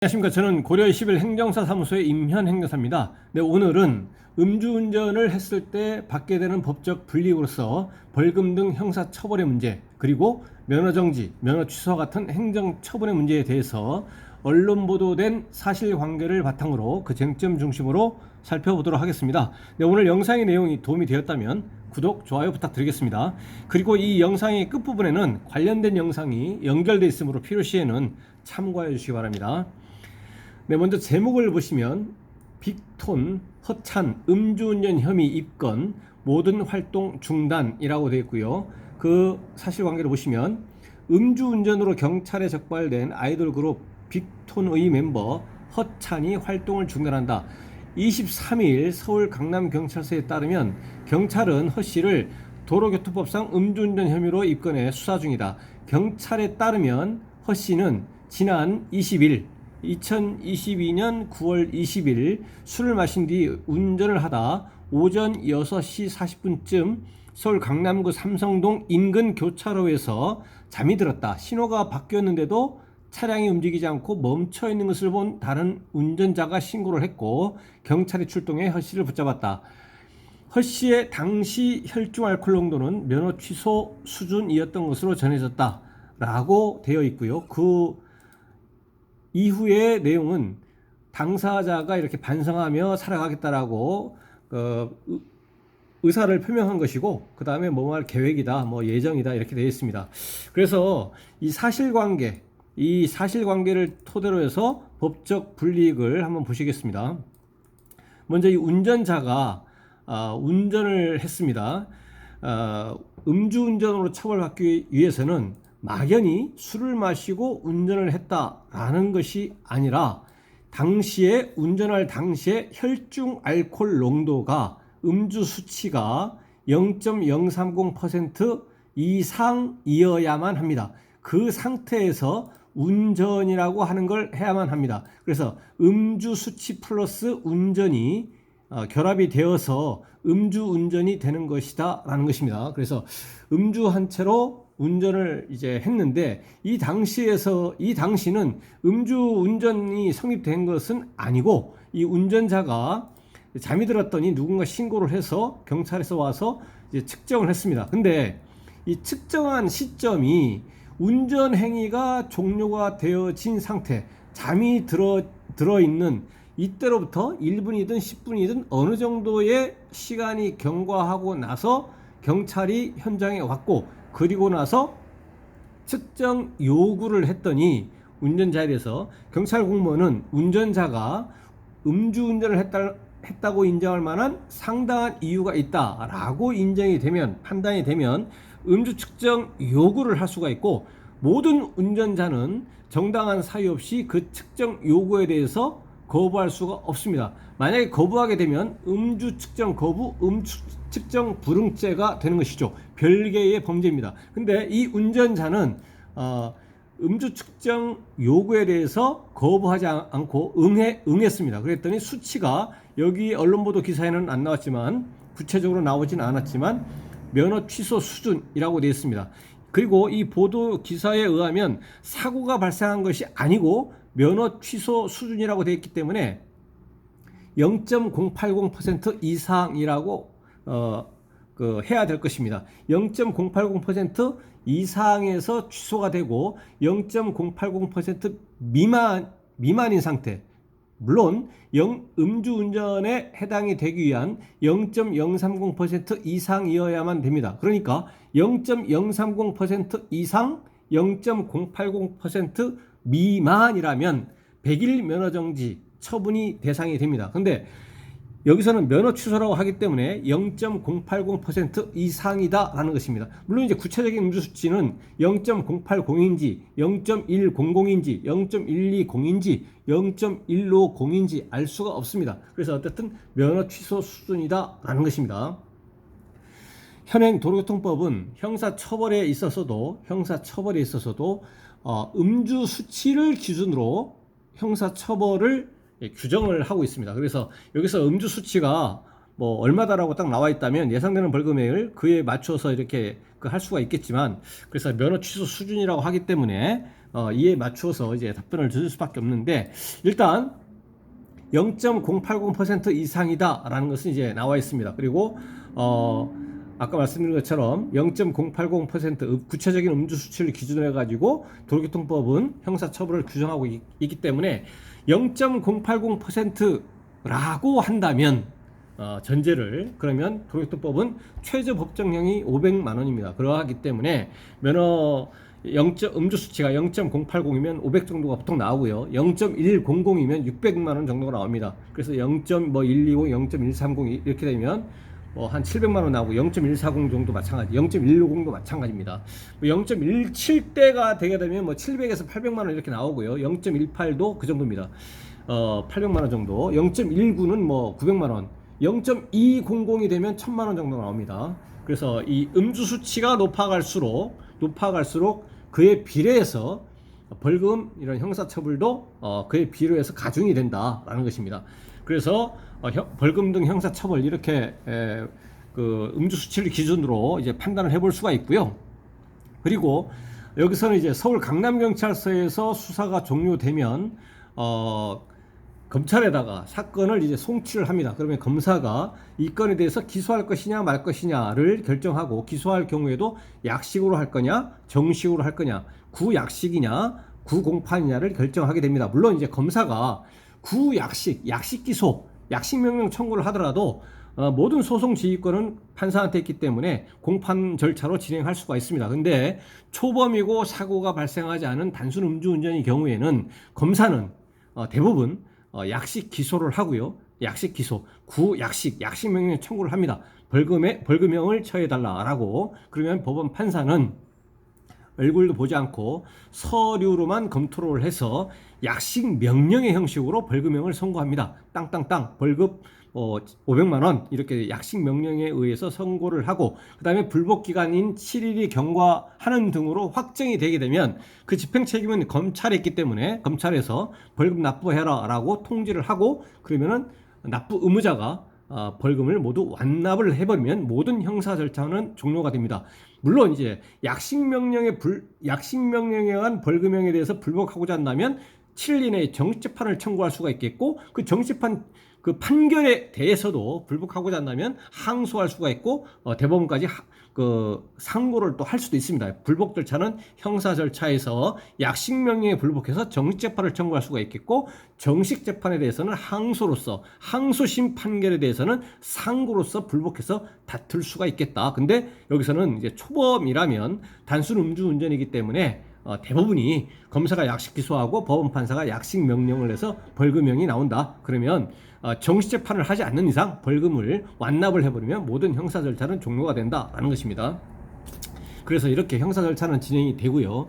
안녕하십니까. 저는 고려의 11 행정사 사무소의 임현 행정사입니다. 네, 오늘은 음주운전을 했을 때 받게 되는 법적 불이익으로서 벌금 등 형사처벌의 문제, 그리고 면허정지, 면허 취소 같은 행정처분의 문제에 대해서 언론 보도된 사실관계를 바탕으로 그 쟁점 중심으로 살펴보도록 하겠습니다. 네, 오늘 영상의 내용이 도움이 되었다면 구독, 좋아요 부탁드리겠습니다. 그리고 이 영상의 끝부분에는 관련된 영상이 연결되어 있으므로 필요시에는 참고해 주시기 바랍니다. 네, 먼저 제목을 보시면 빅톤, 허찬, 음주운전 혐의 입건, 모든 활동 중단이라고 되어 있고요. 그 사실관계를 보시면 음주운전으로 경찰에 적발된 아이돌 그룹 빅톤의 멤버 허찬이 활동을 중단한다. 23일 서울 강남경찰서에 따르면 경찰은 허 씨를 도로교통법상 음주운전 혐의로 입건해 수사 중이다. 경찰에 따르면 허 씨는 지난 2022년 9월 20일 술을 마신 뒤 운전을 하다 오전 6시 40분쯤 서울 강남구 삼성동 인근 교차로에서 잠이 들었다. 신호가 바뀌었는데도 차량이 움직이지 않고 멈춰 있는 것을 본 다른 운전자가 신고를 했고 경찰이 출동해 허 씨를 붙잡았다. 허 씨의 당시 혈중 알코올 농도는 면허 취소 수준이었던 것으로 전해졌다 라고 되어 있고요. 그 이후의 내용은 당사자가 이렇게 반성하며 살아가겠다라고 의사를 표명한 것이고, 그 다음에 뭐 할 계획이다, 뭐 예정이다 이렇게 되어 있습니다. 그래서 이 사실관계를 토대로 해서 법적 불이익을 한번 보시겠습니다. 먼저 이 운전자가 운전을 했습니다. 음주운전으로 처벌받기 위해서는 막연히 술을 마시고 운전을 했다라는 것이 아니라 운전할 당시에 혈중 알코올 농도가 음주 수치가 0.030% 이상이어야만 합니다. 그 상태에서 운전이라고 하는 걸 해야만 합니다. 그래서 음주 수치 플러스 운전이 결합이 되어서 음주운전이 되는 것이다 라는 것입니다. 그래서 음주한 채로 운전을 이제 했는데 이 당시는 음주운전이 성립된 것은 아니고, 이 운전자가 잠이 들었더니 누군가 신고를 해서 경찰에서 와서 이제 측정을 했습니다. 근데 이 측정한 시점이 운전 행위가 종료가 되어진 상태, 잠이 들어있는 이때로부터 1분이든 10분이든 어느 정도의 시간이 경과하고 나서 경찰이 현장에 왔고, 그리고 나서 측정 요구를 했더니 운전자에 대해서 경찰 공무원은 운전자가 음주운전을 했다고 인정할 만한 상당한 이유가 있다라고 판단이 되면 음주 측정 요구를 할 수가 있고, 모든 운전자는 정당한 사유 없이 그 측정 요구에 대해서 거부할 수가 없습니다. 만약에 거부하게 되면 음주 측정 거부, 음주 측정 불응죄가 되는 것이죠. 별개의 범죄입니다. 근데 이 운전자는 음주 측정 요구에 대해서 거부하지 않고 응했습니다. 그랬더니 수치가 여기 언론 보도 기사에는 안 나왔지만, 구체적으로 나오진 않았지만 면허 취소 수준이라고 되어 있습니다. 그리고 이 보도 기사에 의하면 사고가 발생한 것이 아니고 면허 취소 수준이라고 되어 있기 때문에 0.080% 이상이라고 해야 될 것입니다. 0.080% 이상에서 취소가 되고 0.080% 미만인 상태, 물론 음주운전에 해당이 되기 위한 0.030% 이상이어야만 됩니다. 그러니까 0.030% 이상, 0.080% 미만이라면 100일 면허정지 처분이 대상이 됩니다. 근데 여기서는 면허 취소라고 하기 때문에 0.080% 이상이다라는 것입니다. 물론 이제 구체적인 음주 수치는 0.080인지, 0.100인지, 0.120인지, 0.150인지 알 수가 없습니다. 그래서 어쨌든 면허 취소 수준이다라는 것입니다. 현행 도로교통법은 형사처벌에 있어서도 음주 수치를 기준으로 형사처벌을 규정을 하고 있습니다. 그래서 여기서 음주 수치가 뭐 얼마다라고 딱 나와 있다면 예상되는 벌금액을 그에 맞춰서 이렇게 할 수가 있겠지만, 그래서 면허 취소 수준이라고 하기 때문에 이에 맞추어서 이제 답변을 드릴 수밖에 없는데, 일단 0.080% 이상이다라는 것은 이제 나와 있습니다. 그리고 아까 말씀드린 것처럼 0.080% 구체적인 음주 수치를 기준으로 해가지고 도로교통법은 형사처벌을 규정하고 있기 때문에 0.080%라고 한다면 전제를, 그러면 도로교통법은 최저 법정형이 500만 원입니다. 그러하기 때문에 음주 수치가 0.080이면 500 정도가 보통 나오고요. 0.100이면 600만 원 정도가 나옵니다. 그래서 0.120, 0.130 이렇게 되면 한 700만 원 나오고, 0.140 정도 마찬가지, 0.150도 마찬가지입니다. 0.17대가 되게 되면 700에서 800만 원 이렇게 나오고요. 0.18도 그 정도입니다. 800만 원 정도. 0.19는 900만 원. 0.200이 되면 1000만 원 정도 나옵니다. 그래서 이 음주 수치가 높아갈수록 그에 비례해서 벌금, 이런 형사처벌도 그에 비례해서 가중이 된다라는 것입니다. 그래서 벌금 등 형사처벌, 이렇게 그 음주 수치를 기준으로 이제 판단을 해볼 수가 있고요. 그리고 여기서는 이제 서울 강남경찰서에서 수사가 종료되면 검찰에다가 사건을 이제 송치를 합니다. 그러면 검사가 이 건에 대해서 기소할 것이냐 말 것이냐를 결정하고, 기소할 경우에도 약식으로 할 거냐 정식으로 할 거냐, 구약식이냐 구공판이냐를 결정하게 됩니다. 물론 이제 검사가 구약식, 약식 기소, 약식 명령 청구를 하더라도 모든 소송 지휘권은 판사한테 있기 때문에 공판 절차로 진행할 수가 있습니다. 근데 초범이고 사고가 발생하지 않은 단순 음주운전의 경우에는 검사는 대부분 약식 기소를 하고요. 약식 기소, 구약식, 약식 명령 청구를 합니다. 벌금형을 처해달라라고. 그러면 법원 판사는 얼굴도 보지 않고 서류로만 검토를 해서 약식 명령의 형식으로 벌금형을 선고합니다. 땅땅땅 벌금 500만 원 이렇게 약식 명령에 의해서 선고를 하고, 그 다음에 불복 기간인 7일이 경과하는 등으로 확정이 되게 되면 그 집행 책임은 검찰에 있기 때문에 검찰에서 벌금 납부해라 라고 통지를 하고, 그러면은 납부 의무자가 벌금을 모두 완납을 해버리면 모든 형사 절차는 종료가 됩니다. 물론 이제 약식 명령에 의한 벌금형에 대해서 불복하고자 한다면 7일 이내에 정식재판을 청구할 수가 있겠고, 그 정식재판 그 판결에 대해서도 불복하고자 한다면 항소할 수가 있고, 대법원까지 상고를 또 할 수도 있습니다. 불복 절차는 형사 절차에서 약식 명령에 불복해서 정식 재판을 청구할 수가 있겠고, 정식 재판에 대해서는 항소로서, 항소심 판결에 대해서는 상고로서 불복해서 다툴 수가 있겠다. 근데 여기서는 이제 초범이라면 단순 음주운전이기 때문에 대부분이 검사가 약식 기소하고 법원 판사가 약식 명령을 해서 벌금형이 나온다. 그러면 정식 재판을 하지 않는 이상 벌금을 완납을 해버리면 모든 형사 절차는 종료가 된다라는 것입니다. 그래서 이렇게 형사 절차는 진행이 되고요.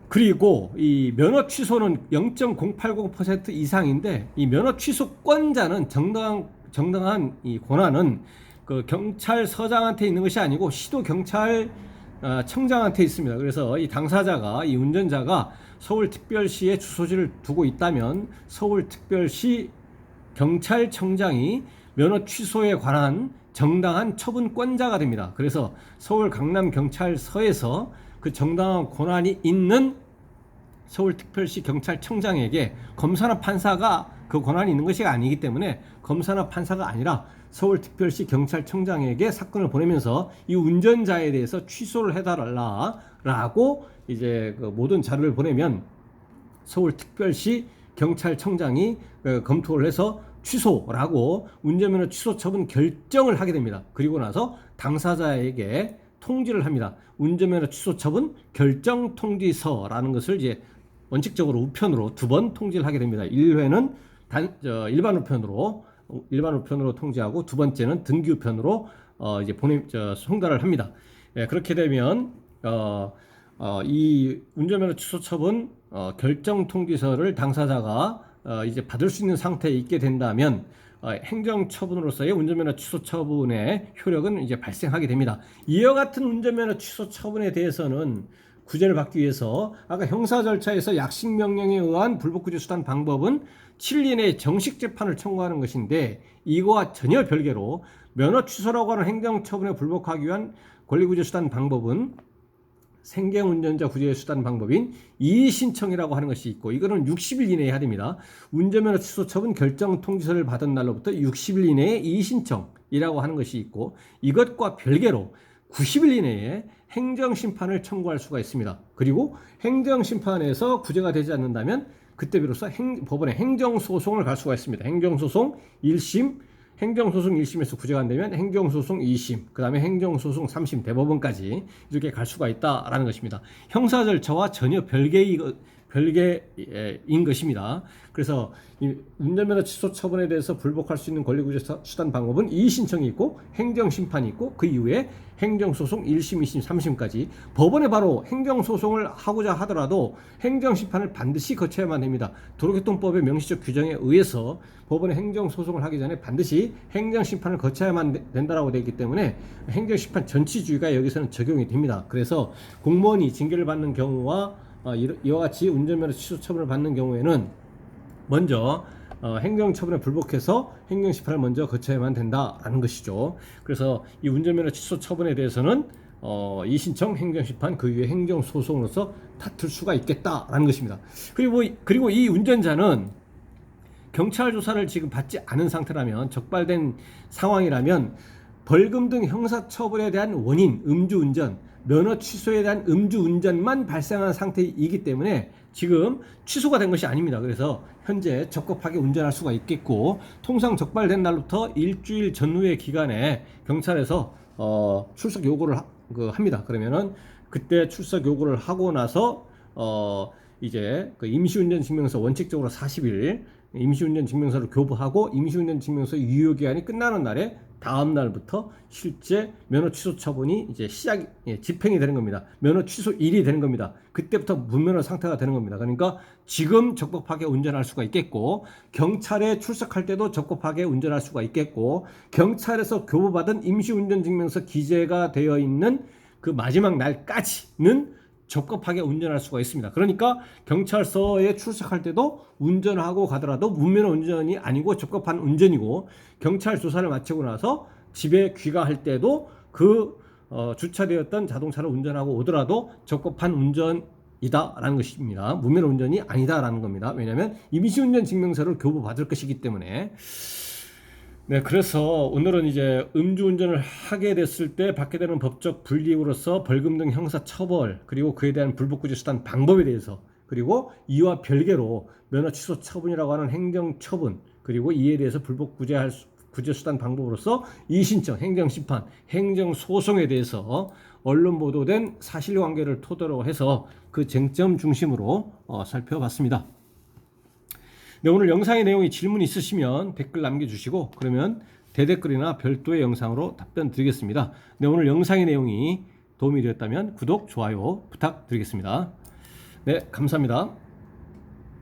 그리고 이 면허 취소는 0.080% 이상인데, 이 면허 취소권자는 정당한 이 권한은 그 경찰서장한테 있는 것이 아니고 시도 경찰 청장한테 있습니다. 그래서 이 당사자가, 이 운전자가 서울특별시에 주소지를 두고 있다면 서울특별시 경찰청장이 면허 취소에 관한 정당한 처분권자가 됩니다. 그래서 서울 강남경찰서에서 그 정당한 권한이 있는 서울특별시 경찰청장에게 검사나 판사가 그 권한이 있는 것이 아니기 때문에 검사나 판사가 아니라 서울특별시 경찰청장에게 사건을 보내면서 이 운전자에 대해서 취소를 해달라라고 이제 그 모든 자료를 보내면 서울특별시 경찰청장이 검토를 해서 취소라고 운전면허 취소 처분 결정을 하게 됩니다. 그리고 나서 당사자에게 통지를 합니다. 운전면허 취소 처분 결정 통지서라는 것을 이제 원칙적으로 우편으로 2번 통지를 하게 됩니다. 1회는 일반 우편으로 통지하고, 2번째는 등기 우편으로 이제 송달을 합니다. 그렇게 되면 이 운전면허 취소 처분 결정 통지서를 당사자가 이제 받을 수 있는 상태에 있게 된다면 행정처분으로서의 운전면허 취소 처분의 효력은 이제 발생하게 됩니다. 이와 같은 운전면허 취소 처분에 대해서는 구제를 받기 위해서 아까 형사 절차에서 약식 명령에 의한 불복구제 수단 방법은 7일 이내에 정식 재판을 청구하는 것인데, 이거와 전혀 별개로 면허 취소라고 하는 행정처분에 불복하기 위한 권리구제 수단 방법은 생경운전자 구제 수단 방법인 이의신청이라고 하는 것이 있고, 이거는 60일 이내에 해야 됩니다. 운전면허 취소 처분 결정 통지서를 받은 날로부터 60일 이내에 이의신청이라고 하는 것이 있고, 이것과 별개로 90일 이내에 행정심판을 청구할 수가 있습니다. 그리고 행정심판에서 구제가 되지 않는다면 그때 비로소 법원에 행정소송을 갈 수가 있습니다. 행정소송 1심, 행정소송 1심에서 구제가 안 되면 행정소송 2심, 그 다음에 행정소송 3심, 대법원까지 이렇게 갈 수가 있다라는 것입니다. 형사절차와 전혀 별개인 것입니다. 그래서 이 운전면허 취소 처분에 대해서 불복할 수 있는 권리구제 수단 방법은 이의신청이 있고 행정심판이 있고, 그 이후에 행정소송 1심, 2심, 3심까지 법원에 바로 행정소송을 하고자 하더라도 행정심판을 반드시 거쳐야만 됩니다. 도로교통법의 명시적 규정에 의해서 법원에 행정소송을 하기 전에 반드시 행정심판을 거쳐야만 된다고 되어 있기 때문에 행정심판 전치주의가 여기서는 적용이 됩니다. 그래서 공무원이 징계를 받는 경우와 이와 같이 운전면허 취소 처분을 받는 경우에는 먼저 행정처분에 불복해서 행정심판을 먼저 거쳐야만 된다라는 것이죠. 그래서 이 운전면허 취소 처분에 대해서는 이의신청, 행정심판, 그 이후에 행정소송으로서 다툴 수가 있겠다라는 것입니다. 그리고 이 운전자는 경찰 조사를 지금 받지 않은 상태라면, 적발된 상황이라면 벌금 등 형사처벌에 대한 원인, 음주운전, 면허 취소에 대한 음주운전만 발생한 상태이기 때문에 지금 취소가 된 것이 아닙니다. 그래서 현재 적법하게 운전할 수가 있겠고, 통상 적발된 날부터 일주일 전후의 기간에 경찰에서 출석 요구를 합니다. 그러면은 그때 출석 요구를 하고 나서 이제 그 임시운전 증명서 원칙적으로 40일 임시운전 증명서를 교부하고, 임시운전 증명서 유효 기한이 끝나는 날에 다음 날부터 실제 면허 취소 처분이 이제 집행이 되는 겁니다. 면허 취소일이 되는 겁니다. 그때부터 무면허 상태가 되는 겁니다. 그러니까 지금 적법하게 운전할 수가 있겠고, 경찰에 출석할 때도 적법하게 운전할 수가 있겠고, 경찰에서 교부받은 임시운전 증명서 기재가 되어 있는 그 마지막 날까지는 적법하게 운전할 수가 있습니다. 그러니까 경찰서에 출석할 때도 운전하고 가더라도 무면허 운전이 아니고 적법한 운전이고, 경찰 조사를 마치고 나서 집에 귀가할 때도 그 주차되었던 자동차를 운전하고 오더라도 적법한 운전이다라는 것입니다. 무면허 운전이 아니다라는 겁니다. 왜냐하면 임시운전 증명서를 교부받을 것이기 때문에. 네, 그래서 오늘은 이제 음주운전을 하게 됐을 때 받게 되는 법적 불이익으로서 벌금 등 형사 처벌, 그리고 그에 대한 불복구제 수단 방법에 대해서, 그리고 이와 별개로 면허 취소 처분이라고 하는 행정 처분, 그리고 이에 대해서 불복구제 수단 방법으로서 이의신청, 행정심판, 행정소송에 대해서 언론 보도된 사실관계를 토대로 해서 그 쟁점 중심으로 살펴봤습니다. 네, 오늘 영상의 내용이 질문 있으시면 댓글 남겨주시고, 그러면 대댓글이나 별도의 영상으로 답변 드리겠습니다. 네, 오늘 영상의 내용이 도움이 되었다면 구독, 좋아요 부탁드리겠습니다. 네, 감사합니다.